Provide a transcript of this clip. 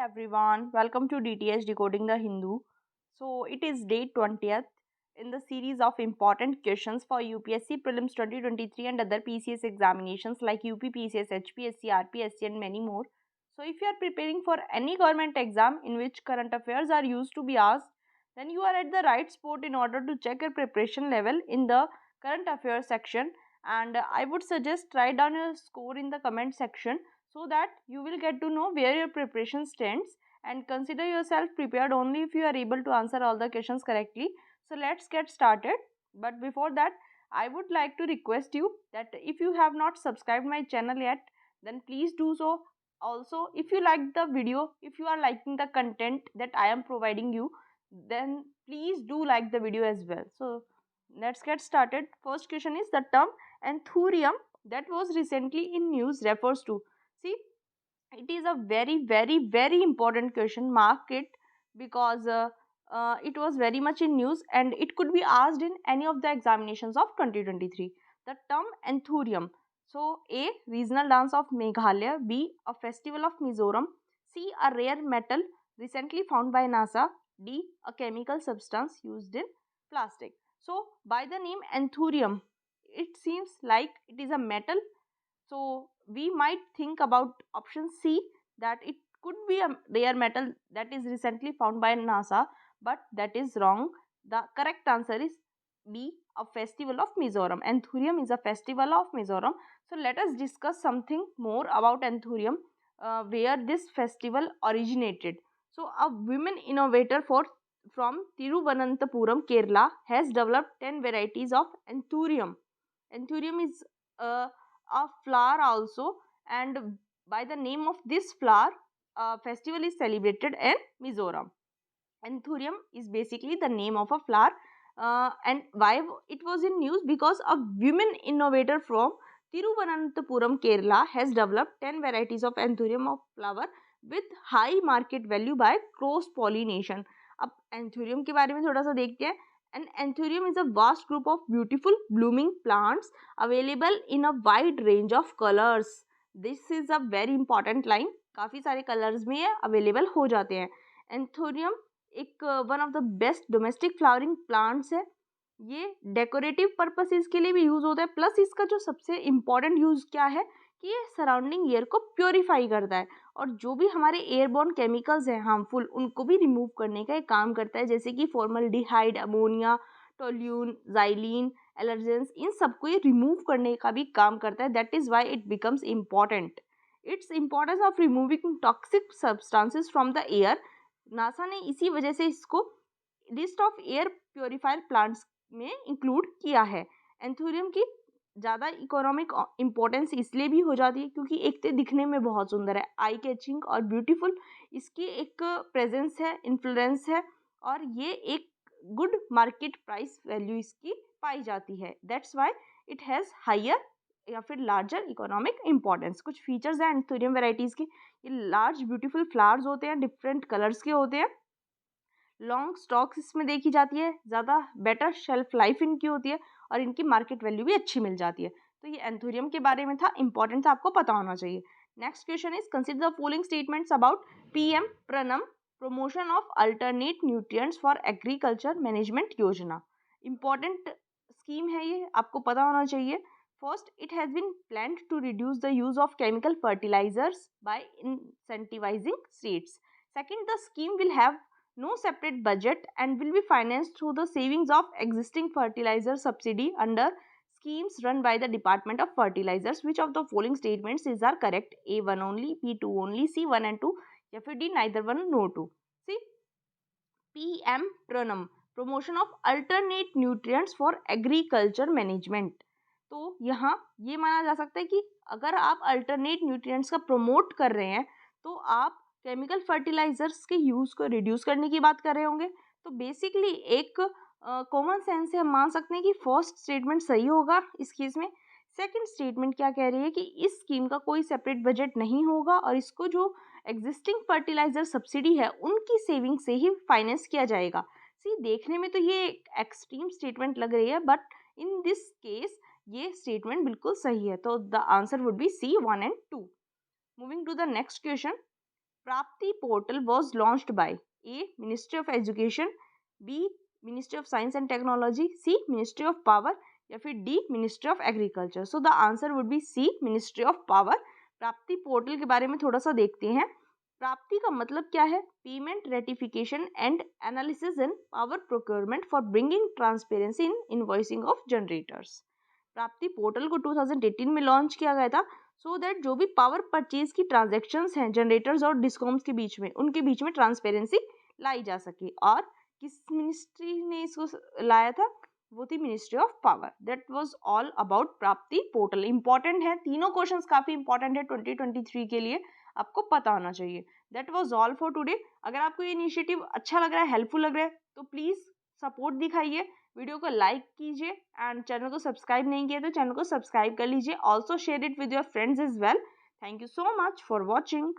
everyone, welcome to DTH Decoding the Hindu. So it is day 20th in the series of important questions for UPSC Prelims 2023 and other PCS examinations like UP PCS, HPSC, RPSC and many more. So if you are preparing for any government exam in which current affairs are used to be asked, then you are at the right spot in order to check your preparation level in the current affairs section, and I would suggest write down your score in the comment section so that you will get to know where your preparation stands, and consider yourself prepared only if you are able to answer all the questions correctly. So let's get started. But before that, I would like to request you that if you have not subscribed my channel yet, then please do so. Also, if you like the video, if you are liking the content that I am providing you, then please do like the video as well. So let's get started. First question is, the term anthurium that was recently in news refers to. See, it is a very important question. Mark it, because it was very much in news and it could be asked in any of the examinations of 2023. The term anthurium. So A, regional dance of Meghalaya. B, a festival of Mizoram. C, a rare metal recently found by NASA. D, a chemical substance used in plastic. So by the name anthurium, it seems like it is a metal, so we might think about option C, that it could be a rare metal that is recently found by NASA, but that is wrong. The correct answer is B, a festival of Mizoram. Anthurium is a festival of Mizoram. So let us discuss something more about Anthurium, where this festival originated. So a women innovator from Tiruvananthapuram, Kerala has developed 10 varieties of Anthurium. Anthurium is a flower also, and by the name of this flower, a festival is celebrated in Mizoram. Anthurium is basically the name of a flower, and why it was in news? Because a women innovator from Tiruvananthapuram, Kerala has developed 10 varieties of Anthurium of flower with high market value by cross pollination. अब Anthurium के बारे में थोड़ा सा देखते हैं. And Anthurium is a vast group of beautiful blooming plants available in a wide range of colors. This is a very important line. काफ़ी सारे कलर्स में ये अवेलेबल हो जाते हैं. Anthurium एक one of the best domestic flowering plants है. ये डेकोरेटिव पर्पसेस के लिए भी यूज़ होता है, प्लस इसका जो सबसे इम्पॉर्टेंट यूज़ क्या है कि ये सराउंडिंग एयर को प्योरीफाई करता है, और जो भी हमारे एयरबॉर्न केमिकल्स हैं हार्मफुल, उनको भी रिमूव करने का एक काम करता है, जैसे कि formaldehyde, ammonia, toluene, xylene, allergens, इन सबको ये रिमूव करने का भी काम करता है. That is why it becomes important. Its importance of removing toxic substances from the air. NASA ने इसी वजह से इसको list of air purifier plants में इंक्लूड किया है. एंथोरियम की ज़्यादा इकोनॉमिक इम्पोर्टेंस इसलिए भी हो जाती है क्योंकि एक तो दिखने में बहुत सुंदर है, आई कैचिंग और ब्यूटीफुल इसकी एक प्रेजेंस है, इन्फ्लुएंस है, और ये एक गुड मार्केट प्राइस वैल्यू इसकी पाई जाती है. That's why it has higher या फिर लार्जर इकोनॉमिक इम्पोर्टेंस. कुछ फीचर्स हैं एंथोरियम वेराइटीज़ के. ये लार्ज ब्यूटीफुल फ्लावर्स होते हैं, डिफरेंट कलर्स के होते हैं, लॉन्ग स्टॉक्स इसमें देखी जाती है, ज़्यादा बेटर शेल्फ लाइफ इनकी होती है, और इनकी मार्केट वैल्यू भी अच्छी मिल जाती है. तो ये एंथोरियम के बारे में था, इंपॉर्टेंट था, आपको पता होना चाहिए. Next question is, consider the following statements about PM Pranam promotion of alternate nutrients for agriculture management योजना. इंपॉर्टेंट स्कीम है ये, आपको पता होना चाहिए. First, it has been planned to reduce the use of chemical fertilizers by incentivizing states. Second, the scheme will have no separate budget and will be financed through the savings of existing fertilizer subsidy under schemes run by the Department of Fertilizers. Which of the following statements is are correct? A 1 only, B 2 only, C 1 and 2, या फिर D neither 1 nor 2. See, PM Pranam, promotion of alternate nutrients for agriculture management. तो यहाँ ये माना जा सकता है कि अगर आप अल्टरनेट न्यूट्रिएंट्स का प्रमोट कर रहे हैं तो आप केमिकल फर्टिलाइजर्स के यूज़ को रिड्यूस करने की बात कर रहे होंगे. तो बेसिकली एक कॉमन सेंस से हम मान सकते हैं कि फर्स्ट स्टेटमेंट सही होगा इस केस में. सेकंड स्टेटमेंट क्या कह रही है कि इस स्कीम का कोई सेपरेट बजट नहीं होगा और इसको जो एग्जिस्टिंग फर्टिलाइजर सब्सिडी है उनकी सेविंग से ही फाइनेंस किया जाएगा. सी, देखने में तो ये एक्सट्रीम स्टेटमेंट लग रही है, बट इन दिस केस ये स्टेटमेंट बिल्कुल सही है. तो the answer would be C 1 and 2. Moving to the next question. Prapti portal was launched by A ministry of education, B ministry of science and technology, C ministry of power या फिर D ministry of agriculture. So the answer would be C ministry of power. Prapti portal के बारे में थोड़ा सा देखते हैं। प्राप्ति का मतलब क्या है? Payment, ratification and analysis in power procurement for bringing transparency in invoicing of generators. प्राप्ति पोर्टल को 2018 में लॉन्च किया गया था सो दैट जो भी पावर परचेज की ट्रांजैक्शंस हैं जनरेटर्स और डिस्कॉम्स के बीच में, उनके बीच में ट्रांसपेरेंसी लाई जा सके। और किस मिनिस्ट्री ने इसको लाया था? वो थी ministry of power. That was all about प्राप्ति पोर्टल। इंपॉर्टेंट है, तीनों क्वेश्चंस काफी इंपॉर्टेंट है 2023 के लिए, आपको पता होना चाहिए। That was all for today. अगर आपको ये इनिशिएटिव अच्छा लग रहा है, हेल्पफुल लग रहा है, तो प्लीज सपोर्ट दिखाइए, वीडियो को लाइक कीजिए एंड चैनल को सब्सक्राइब नहीं किया तो चैनल को सब्सक्राइब कर लीजिए। Also share it with your friends is well. Thank you so much for watching.